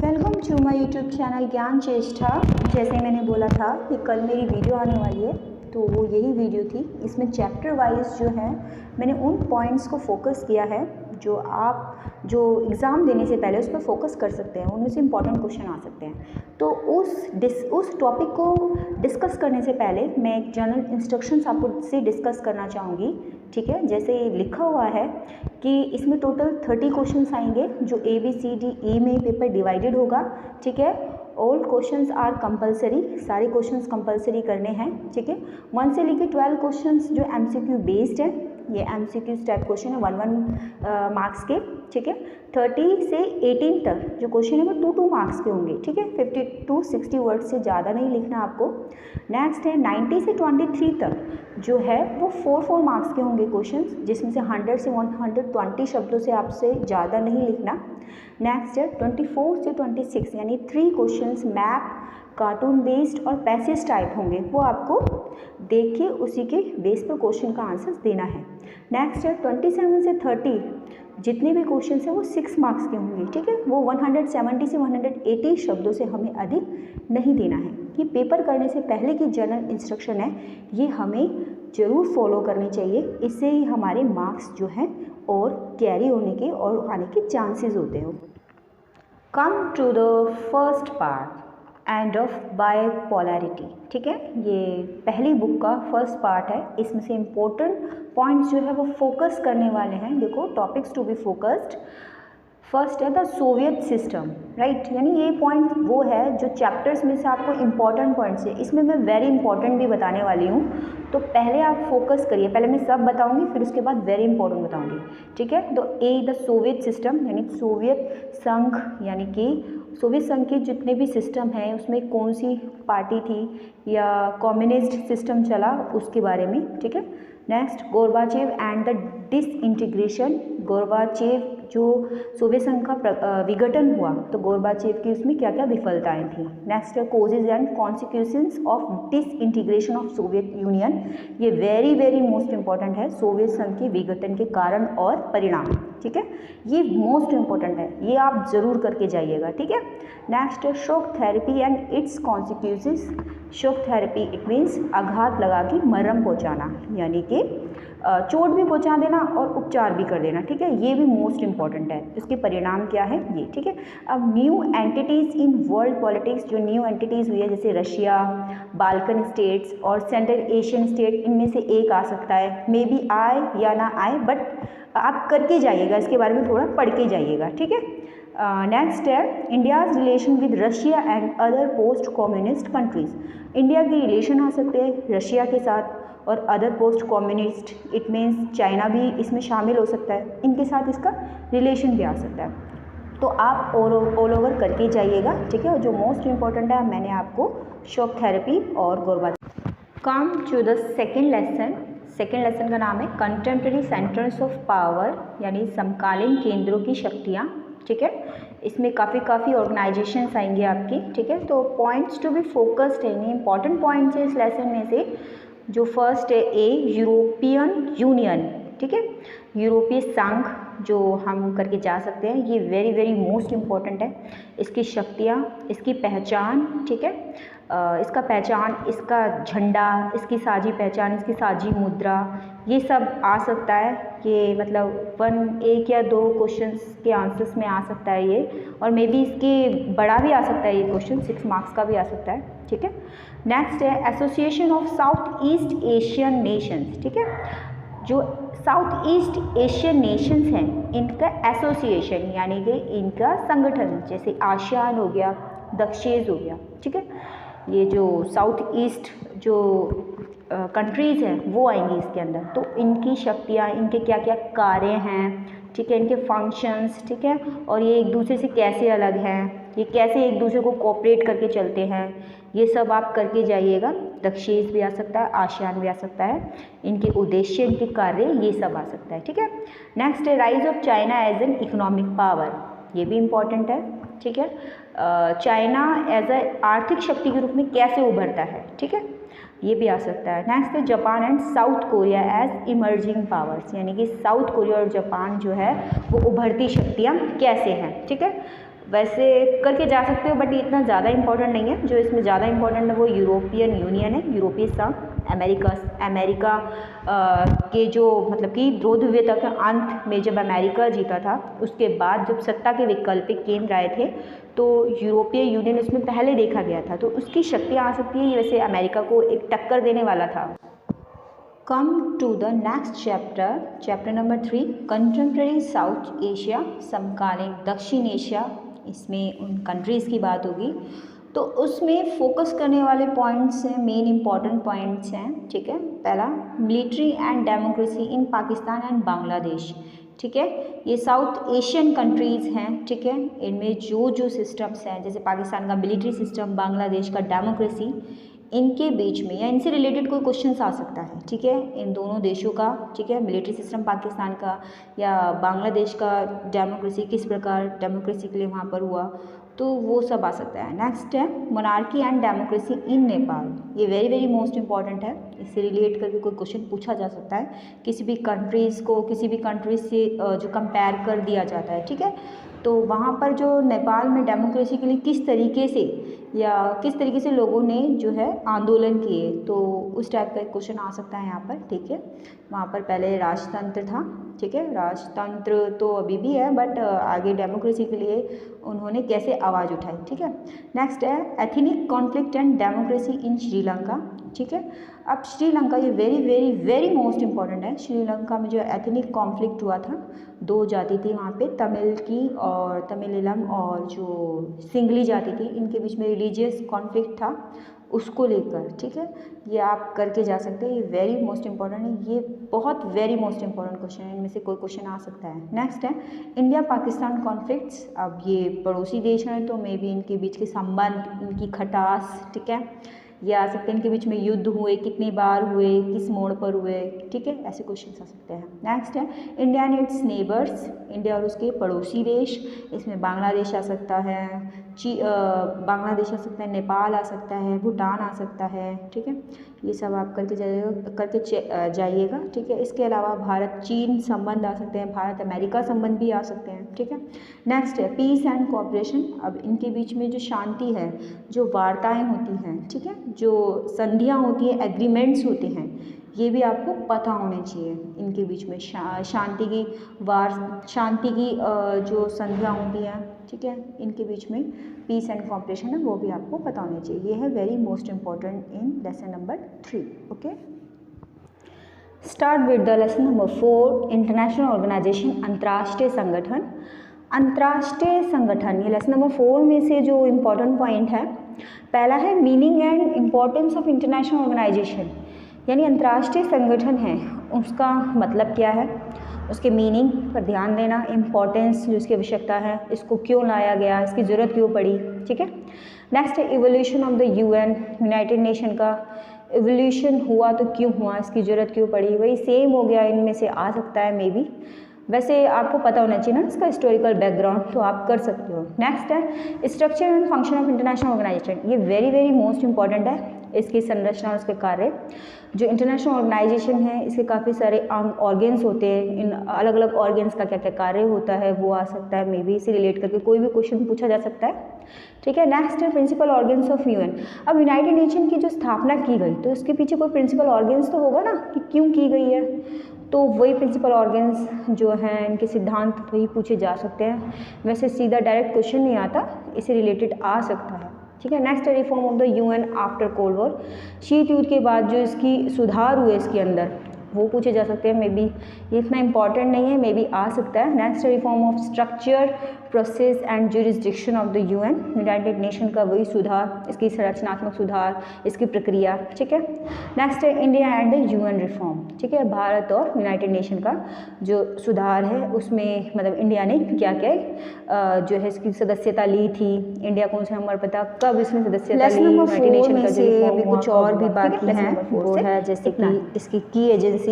Welcome to my YouTube channel Gyan Cheshta. जैसे मैंने बोला था कि कल मेरी वीडियो आने वाली है, तो वो यही वीडियो थी। इसमें चैप्टर वाइज जो है मैंने उन पॉइंट्स को फोकस किया है जो आप जो एग्ज़ाम देने से पहले उस पर फोकस कर सकते हैं, उनमें से इंपॉर्टेंट क्वेश्चन आ सकते हैं। तो उस टॉपिक को डिस्कस करने से पहले मैं एक जनरल इंस्ट्रक्शंस आपको से डिस्कस करना चाहूँगी। ठीक है, जैसे लिखा हुआ है कि इसमें टोटल 30 क्वेश्चंस आएंगे जो ABCDE में पेपर डिवाइडेड होगा। ठीक है, ऑल क्वेश्चंस आर कंपलसरी, सारे क्वेश्चंस कंपलसरी करने हैं। ठीक है, 1 से लेकर 12 क्वेश्चंस जो MCQ बेस्ड है, ये MCQ टाइप क्वेश्चन है 1 मार्क्स के। ठीक है, 30 से 18 तक जो क्वेश्चन है वो 2 मार्क्स के होंगे। ठीक है, 50 to 60 वर्ड से ज़्यादा नहीं लिखना आपको। नेक्स्ट है 90 से 23 तक जो है वो 4 मार्क्स के होंगे क्वेश्चंस, जिसमें से 100 से 120 शब्दों से आपसे ज़्यादा नहीं लिखना। नेक्स्ट है 24 से 26 यानी 3 क्वेश्चंस मैप, कार्टून बेस्ड और पैसेज टाइप होंगे, वो आपको देख के उसी के बेस पर क्वेश्चन का आंसर देना है। नेक्स्ट है 27 से 30 जितने भी क्वेश्चन हैं वो 6 मार्क्स के होंगे। ठीक है, वो 170 से 180 शब्दों से हमें अधिक नहीं देना है। ये पेपर करने से पहले की जनरल इंस्ट्रक्शन है, ये हमें ज़रूर फॉलो करनी चाहिए। इससे ही हमारे मार्क्स जो हैं और कैरी होने के और आने के चांसेस होते हैं। Come to the first part, end of bipolarity. ठीक है, ये पहली बुक का फर्स्ट पार्ट है। इसमें से इम्पोर्टेंट पॉइंट्स जो है वो फोकस करने वाले हैं। देखो, topics to be focused. First है द सोवियत सिस्टम, राइट, यानी ये पॉइंट वो है जो चैप्टर्स में से आपको इम्पॉर्टेंट पॉइंट्स है। इसमें मैं वेरी इंपॉर्टेंट भी बताने वाली हूँ, तो पहले आप फोकस करिए। पहले मैं सब बताऊंगी, फिर उसके बाद वेरी इंपॉर्टेंट बताऊंगी। ठीक है, तो द सोवियत सिस्टम यानी सोवियत संघ, यानी कि सोवियत संघ के जितने भी सिस्टम हैं उसमें कौन सी पार्टी थी या कम्युनिस्ट सिस्टम चला, उसके बारे में। ठीक है, next Gorbachev and the disintegration. Gorbachev जो सोवियत संघ का विघटन हुआ, तो गोर्बाचेव की उसमें क्या क्या विफलताएं थी। नेक्स्ट है causes and consequences of disintegration of Soviet union. ये वेरी वेरी मोस्ट इंपॉर्टेंट है, सोवियत संघ के विघटन के कारण और परिणाम। ठीक है, ये मोस्ट इंपॉर्टेंट है, ये आप जरूर करके जाइएगा। ठीक है, नेक्स्ट है shock therapy and it's consequences. Shock therapy it means आघात लगा के मरहम पहुंचाना, यानी कि चोट भी पहुंचा देना और उपचार भी कर देना। ठीक है, ये भी मोस्ट इंपॉर्टेंट है। इसके परिणाम क्या है ये। ठीक है, अब new entities in world politics, जो न्यू एंटिटीज़ हुई है जैसे रशिया, बाल्कन स्टेट्स और सेंट्रल एशियन स्टेट, इनमें से एक आ सकता है। मे बी आए या ना आए, बट आप करके जाइएगा, इसके बारे में थोड़ा पढ़ के जाइएगा। ठीक है, नेक्स्ट है India's relation with Russia and other post communist countries. India के रिलेशन आ सकते हैं रशिया के साथ और other post communist, it means China भी इसमें शामिल हो सकता है, इनके साथ इसका रिलेशन भी आ सकता है। तो आप ऑल ओवर करके जाइएगा। ठीक है, और जो मोस्ट इम्पॉर्टेंट है मैंने आपको शॉक थेरेपी और Gorbachev. Come to the second lesson. Second lesson का नाम है कंटेम्प्रेरी सेंटर्स ऑफ पावर, यानी समकालीन केंद्रों की शक्तियाँ। ठीक है, इसमें काफ़ी ऑर्गेनाइजेशंस आएंगी आपकी। ठीक है, तो पॉइंट्स टू बी फोकस्ड है, इंपॉर्टेंट पॉइंट्स है इस लेसन में से। जो फर्स्ट है ए, यूरोपियन यूनियन। ठीक है, यूरोपीय संघ जो हम करके जा सकते हैं, ये वेरी वेरी मोस्ट इम्पॉर्टेंट है। इसकी शक्तियाँ, इसकी पहचान। ठीक है, इसका पहचान, इसका झंडा, इसकी साझी पहचान, इसकी साझी मुद्रा, ये सब आ सकता है। ये मतलब 1 या 2 क्वेश्चंस के आंसर्स में आ सकता है ये, और मे बी इसके बड़ा भी आ सकता है ये क्वेश्चन, 6 मार्क्स का भी आ सकता है। ठीक है, नेक्स्ट है association of south east Asian Nations. ठीक है, जो साउथ ईस्ट एशियन नेशंस हैं इनका एसोसिएशन, यानी कि इनका संगठन, जैसे आसियान हो गया, दक्षेज हो गया। ठीक है, ये जो साउथ ईस्ट जो कंट्रीज़ हैं वो आएंगी इसके अंदर। तो इनकी शक्तियाँ, इनके क्या क्या कार्य हैं, ठीक है, इनके फंक्शंस। ठीक है, और ये एक दूसरे से कैसे अलग हैं, ये कैसे एक दूसरे को कोऑपरेट करके चलते हैं, ये सब आप करके जाइएगा। दक्षेज भी आ सकता है, आसियान भी आ सकता है, इनके उद्देश्य, इनके कार्य, ये सब आ सकता है। ठीक है, नेक्स्ट है rise of China as an economic power, ये भी इम्पॉर्टेंट है। ठीक है, चाइना एज ए आर्थिक शक्ति के रूप में कैसे उभरता है। ठीक है, ये भी आ सकता है। नेक्स्ट है Japan and South Korea as emerging powers, यानी कि साउथ कोरिया और जापान जो है वो उभरती शक्तियाँ कैसे हैं। ठीक है, वैसे करके जा सकते हो, बट ये इतना ज़्यादा इंपॉर्टेंट नहीं है। जो इसमें ज़्यादा इंपॉर्टेंट है वो यूरोपियन यूनियन है, यूरोपीय संघ, अमेरिका के जो मतलब कि ध्रुव ध्रुवीयता के अंत में जब अमेरिका जीता था, उसके बाद जब सत्ता के वैकल्पिक केंद्र आए थे तो यूरोपीय यूनियन उसमें पहले देखा गया था, तो उसकी शक्तियाँ आ सकती है। ये वैसे अमेरिका को एक टक्कर देने वाला था। Come to the next chapter number 3, contemporary South Asia, समकालीन दक्षिण एशिया। इसमें उन कंट्रीज़ की बात होगी, तो उसमें फोकस करने वाले पॉइंट्स हैं, मेन इंपॉर्टेंट पॉइंट्स हैं, ठीक है। पहला, military and democracy in Pakistan and Bangladesh, ठीक है। ये साउथ एशियन कंट्रीज़ हैं, ठीक है। इनमें जो सिस्टम्स हैं, जैसे पाकिस्तान का मिलिट्री सिस्टम, बांग्लादेश का डेमोक्रेसी, इनके बीच में या इनसे रिलेटेड कोई क्वेश्चंस आ सकता है, ठीक है। इन दोनों देशों का, ठीक है, मिलिट्री सिस्टम पाकिस्तान का या बांग्लादेश का डेमोक्रेसी, किस प्रकार डेमोक्रेसी के लिए वहाँ पर हुआ, तो वो सब आ सकता है। नेक्स्ट है monarchy and democracy in Nepal. ये वेरी वेरी मोस्ट इंपॉर्टेंट है, इससे रिलेट करके कोई क्वेश्चन पूछा जा सकता है। किसी भी कंट्रीज़ को किसी भी कंट्रीज से जो कंपेयर कर दिया जाता है, ठीक है। तो वहाँ पर जो नेपाल में डेमोक्रेसी के लिए किस तरीके से लोगों ने जो है आंदोलन किए, तो उस टाइप का एक क्वेश्चन आ सकता है यहाँ पर, ठीक है। वहाँ पर पहले राजतंत्र था, ठीक है, राजतंत्र तो अभी भी है, बट आगे डेमोक्रेसी के लिए उन्होंने कैसे आवाज़ उठाई, ठीक है। नेक्स्ट है ethnic conflict and democracy in Sri Lanka, ठीक है। अब श्रीलंका, ये very very very most important है। श्रीलंका में जो एथनिक कॉन्फ्लिक्ट हुआ था, दो जाति थी वहाँ पे, तमिल की और तमिलिलम और जो सिंगली जाति थी, इनके बीच में रिलीजियस कॉन्फ्लिक्ट था, उसको लेकर, ठीक है। ये आप करके जा सकते हैं, ये वेरी मोस्ट इंपॉर्टेंट है, ये बहुत वेरी मोस्ट इंपॉर्टेंट क्वेश्चन है, इनमें से कोई क्वेश्चन आ सकता है। नेक्स्ट है इंडिया पाकिस्तान कॉन्फ्लिक्ट्स। अब ये पड़ोसी देश हैं, तो मे बी इनके बीच के संबंध, इनकी खटास, ठीक है, ये आ सकते हैं। इनके बीच में युद्ध हुए, कितनी बार हुए, किस मोड़ पर हुए, ठीक है, ऐसे क्वेश्चन आ सकते हैं। नेक्स्ट है India and it's neighbours, India और उसके पड़ोसी देश। इसमें बांग्लादेश आ सकता है, बांग्लादेश आ सकता है, नेपाल आ सकता है, भूटान आ सकता है, ठीक है। ये सब आप करके जाइएगा, ठीक है। इसके अलावा भारत चीन संबंध आ सकते हैं, भारत अमेरिका संबंध भी आ सकते हैं, ठीक है। नेक्स्ट है पीस एंड कोऑपरेशन। अब इनके बीच में जो शांति है, जो वार्ताएं होती हैं, ठीक है, जो संधियां होती हैं, एग्रीमेंट्स होते हैं, ये भी आपको पता होने चाहिए। इनके बीच में शांति की जो संधियां होती हैं, ठीक है, इनके बीच में पीस एंड कोऑपरेशन है, वो भी आपको पता होने चाहिए। ये है very most important in lesson number 3, okay. Start with the lesson number 4, international organisation, अंतर्राष्ट्रीय संगठन। अंतर्राष्ट्रीय संगठन, ये लेसन नंबर 4 में से जो इम्पोर्टेंट पॉइंट है, पहला है meaning and importance of international organisation, यानी अंतर्राष्ट्रीय संगठन है, उसका मतलब क्या है, उसके मीनिंग पर ध्यान देना, इम्पोर्टेंस जो इसकी आवश्यकता है, इसको क्यों लाया गया, इसकी ज़रूरत क्यों पड़ी, ठीक है। नेक्स्ट है evolution of the UN, United nation का इवोल्यूशन हुआ तो क्यों हुआ, इसकी ज़रूरत क्यों पड़ी, वही सेम हो गया, इनमें से आ सकता है मे बी। वैसे आपको पता होना चाहिए ना इसका हिस्टोरिकल बैकग्राउंड, तो आप कर सकते हो। नेक्स्ट है structure and function of international organisation, ये वेरी वेरी मोस्ट इंपॉर्टेंट है। इसकी संरचना और उसके कार्य, जो इंटरनेशनल ऑर्गेनाइजेशन है, इसके काफ़ी सारे ऑर्गेन्स होते हैं, इन अलग अलग ऑर्गेन्स का क्या क्या कार्य होता है वो आ सकता है, मे बी इसे रिलेट करके कोई भी क्वेश्चन पूछा जा सकता है, ठीक है। नेक्स्ट है प्रिंसिपल ऑर्गेन्स ऑफ यूएन। अब यूनाइटेड नेशन की जो स्थापना की गई, तो इसके पीछे कोई प्रिंसिपल ऑर्गेन्स तो होगा ना कि क्यों की गई है, तो वही प्रिंसिपल ऑर्गेन्स जो हैं, इनके सिद्धांत वही पूछे जा सकते हैं। वैसे सीधा डायरेक्ट क्वेश्चन नहीं आता, इससे रिलेटेड आ सकता है, ठीक है। नेक्स्ट है reform of the UN after cold war, शीत युद्ध के बाद जो इसकी सुधार हुए इसके अंदर, वो पूछे जा सकते हैं, मे बी ये इतना इंपॉर्टेंट नहीं है, मे बी आ सकता है। Next reform of structure, process and jurisdiction of the UN, United nation का वही सुधार, इसकी संरचनात्मक सुधार, इसकी प्रक्रिया, ठीक है। नेक्स्ट है India and the UN reform, ठीक है, भारत और यूनाइटेड नेशन का जो सुधार है, उसमें मतलब इंडिया ने क्या क्या जो है इसकी सदस्यता ली थी, इंडिया कौन से नंबर पर था, कब इसने सदस्यता ली, यूनाइटेड नेशन का जो अभी कुछ और भी बाकी हैं, वो है जैसे कि इसकी की agencies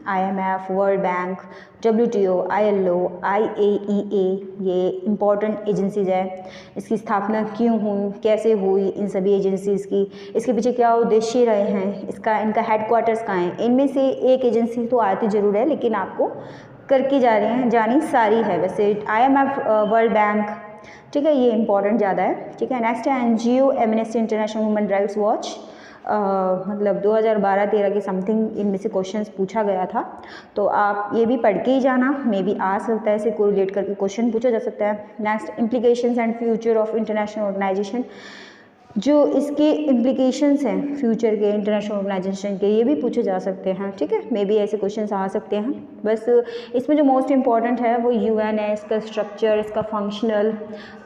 IMF, world bank, WTO, ILO, IAEA, ये इम्पॉर्टेंट एजेंसीज है। इसकी स्थापना क्यों हुई, कैसे हुई, इन सभी एजेंसीज़ की, इसके पीछे क्या उद्देश्य रहे हैं, इनका हेडक्वार्टर्स कहाँ हैं, इनमें से एक एजेंसी तो आती ज़रूर है, लेकिन आपको करके जानी सारी है। वैसे IMF, वर्ल्ड बैंक, ठीक है, ये इंपॉर्टेंट ज़्यादा है। ठीक है, नेक्स्ट है NGO amnesty international human rights watch, मतलब 2012-13 के समथिंग इनमें से क्वेश्चंस पूछा गया था, तो आप ये भी पढ़ के ही जाना, मे बी आ सकता है, इसे कोरिलेट करके क्वेश्चन पूछा जा सकता है। Next, implications and future of international organisation, जो इसके इम्प्लीकेशंस हैं फ्यूचर के इंटरनेशनल ऑर्गेनाइजेशन के, ये भी पूछे जा सकते हैं। ठीक है, मे बी ऐसे क्वेश्चंस आ सकते हैं। बस इसमें जो मोस्ट इम्पॉर्टेंट है वो UN है, इसका स्ट्रक्चर, इसका फंक्शनल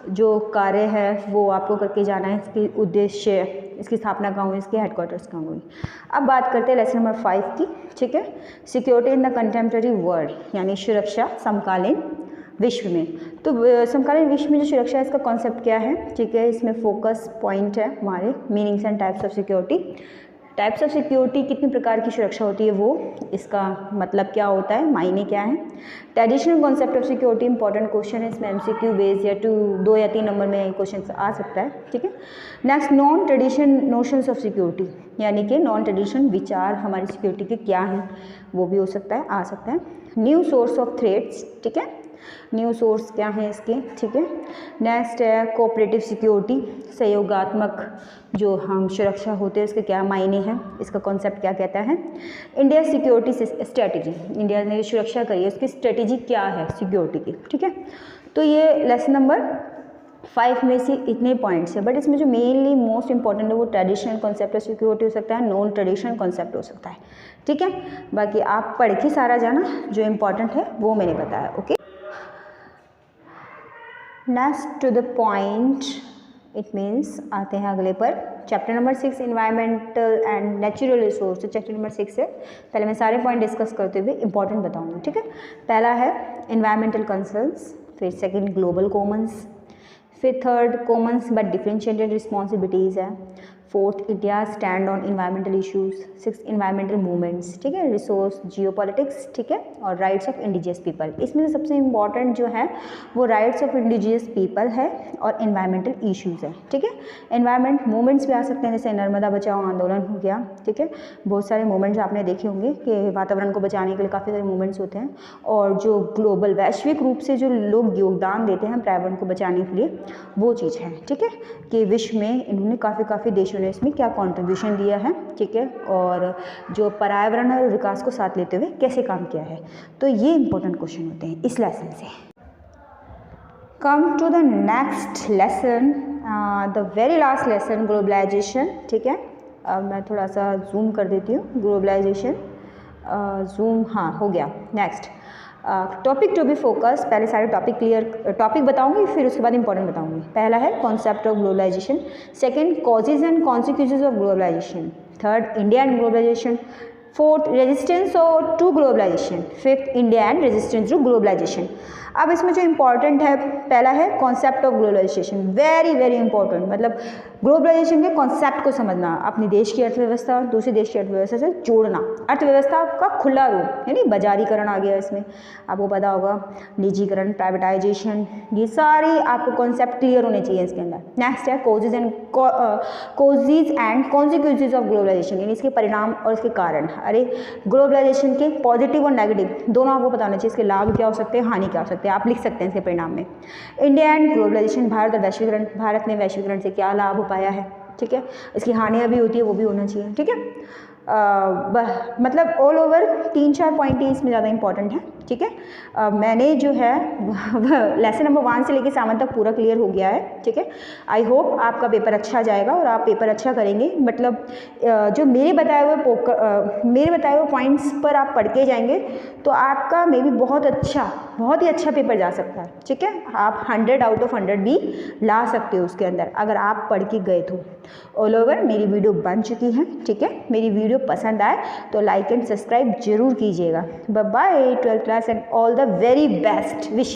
जो कार्य है वो आपको करके जाना है, इसके उद्देश्य, इसकी स्थापना कहाँ हुई, इसके हेडक्वार्टर्स कहाँ हुई। अब बात करते हैं लेसन नंबर 5 की। ठीक है, security in the contemporary world, यानी सुरक्षा समकालीन विश्व में। तो समकालीन विश्व में जो सुरक्षा है, इसका कॉन्सेप्ट क्या है। ठीक है, इसमें फोकस पॉइंट है हमारे meanings and types of security. Types of security, कितनी प्रकार की सुरक्षा होती है वो, इसका मतलब क्या होता है, मायने क्या है। Traditional concept of security, important question है, इसमें MCQ बेस्ड या 2 या 3 नंबर में क्वेश्चन आ सकता है। ठीक है, next, non tradition notions of security, यानी कि नॉन ट्रेडिशन विचार हमारी सिक्योरिटी के क्या हैं, वो भी हो सकता है, आ सकता है। न्यू सोर्स ऑफ थ्रेट्स, ठीक है, न्यू सोर्स क्या है इसके। ठीक है, नेक्स्ट है कोऑपरेटिव सिक्योरिटी, सहयोगात्मक जो हम सुरक्षा होते हैं उसके क्या मायने हैं, इसका कॉन्सेप्ट क्या कहता है। इंडिया सिक्योरिटी स्ट्रेटजी, इंडिया ने सुरक्षा करी है उसकी स्ट्रेटजी क्या है सिक्योरिटी की। ठीक है, तो ये लेसन नंबर 5 में से इतने पॉइंट्स है, बट इसमें जो मेनली मोस्ट इंपॉर्टेंट है वो ट्रेडिशनल कॉन्सेप्ट ऑफ सिक्योरिटी हो सकता है, नॉन ट्रेडिशनल कॉन्सेप्ट हो सकता है। ठीक है, बाकी आप पढ़ के सारा जाना, जो इंपॉर्टेंट है वो मैंने बताया। Okay, next to the point, it means आते हैं अगले पर, chapter number 6 environmental and natural resource. चैप्टर नंबर 6 से पहले मैं सारे पॉइंट डिस्कस करते हुए इंपॉर्टेंट बताऊंगी। ठीक है, पहला है इन्वायरमेंटल कंसर्न्स, फिर सेकंड ग्लोबल कॉमन्स, फिर third commons but differentiated responsibilities है, fourth India stand on environmental issues, six environmental movements. ठीक है, रिसोर्स जियोपॉलिटिक्स, ठीक है, और राइट्स ऑफ इंडिजियस पीपल। इसमें से सबसे इम्पॉर्टेंट जो है वो राइट्स ऑफ इंडिजियस पीपल है और इन्वायरमेंटल इश्यूज़ है। ठीक है, इन्वायरमेंट मूवमेंट्स भी आ सकते हैं, जैसे नर्मदा बचाओ आंदोलन हो गया। ठीक है, बहुत सारे मूवमेंट्स आपने देखे होंगे कि वातावरण को बचाने के लिए काफ़ी सारे मूवमेंट्स होते हैं, और जो ग्लोबल वैश्विक रूप से जो लोग योगदान देते हैं पर्यावरण को बचाने के लिए, वो चीज़ है। ठीक है, कि विश्व में इन्होंने काफ़ी देशों ने इसमें क्या कंट्रीब्यूशन दिया है। ठीक है, और जो पर्यावरण और विकास को साथ लेते हुए कैसे काम किया है। तो ये इंपॉर्टेंट क्वेश्चन होते हैं इस लेसन से। Come to the next lesson, the very last lesson, globalisation. ठीक है, मैं थोड़ा सा जूम कर देती हूँ, ग्लोबलाइजेशन जूम, हाँ हो गया। Next topic to be focus, पहले सारे टॉपिक बताऊंगी, फिर उसके बाद इंपॉर्टेंट बताऊंगी। पहला है concept of globalisation, second causes and consequences of globalisation, third India and globalisation, fourth resistance to globalisation, fifth India and resistance to globalisation. अब इसमें जो इंपॉर्टेंट है, पहला है concept of globalisation, very important, मतलब ग्लोबलाइजेशन के कॉन्सेप्ट को समझना, अपने देश की अर्थव्यवस्था दूसरे देश की अर्थव्यवस्था से जोड़ना, अर्थव्यवस्था का खुला रूप यानी बाजारीकरण आ गया इसमें, आपको पता होगा, निजीकरण, प्राइवेटाइजेशन, ये सारी आपको कॉन्सेप्ट क्लियर होने चाहिए इसके अंदर। नेक्स्ट है causes and consequences of globalisation, यानी इसके परिणाम और इसके कारण। अरे ग्लोबलाइजेशन के पॉजिटिव और नेगेटिव दोनों आपको बताना चाहिए, इसके लाभ क्या हो सकते हैं, हानि क्या हो सकते हैं, आप लिख सकते हैं इसके परिणाम में। इंडिया एंड ग्लोबलाइजेशन, भारत और वैश्वीकरण, भारत ने वैश्वीकरण से क्या लाभ पाया है। ठीक है, इसकी हानियाँ भी होती है, वो भी होना चाहिए। ठीक है, मतलब ऑल ओवर 3-4 पॉइंट ही इसमें ज़्यादा इंपॉर्टेंट है। ठीक है, मैंने जो है लेसन नंबर 1 से लेकर 7 तक पूरा क्लियर हो गया है। ठीक है, आई होप आपका पेपर अच्छा जाएगा और आप पेपर अच्छा करेंगे, मतलब जो मेरे बताए हुए पॉइंट्स पर आप पढ़ के जाएंगे तो आपका मे बी बहुत ही अच्छा पेपर जा सकता है। ठीक है, आप 100 आउट ऑफ 100 भी ला सकते हो उसके अंदर, अगर आप पढ़ के गए तो। ऑल ओवर मेरी वीडियो बन चुकी है। ठीक है, मेरी वीडियो पसंद आए तो लाइक एंड सब्सक्राइब जरूर कीजिएगा। Bye bye, 12th class and all the very best wish.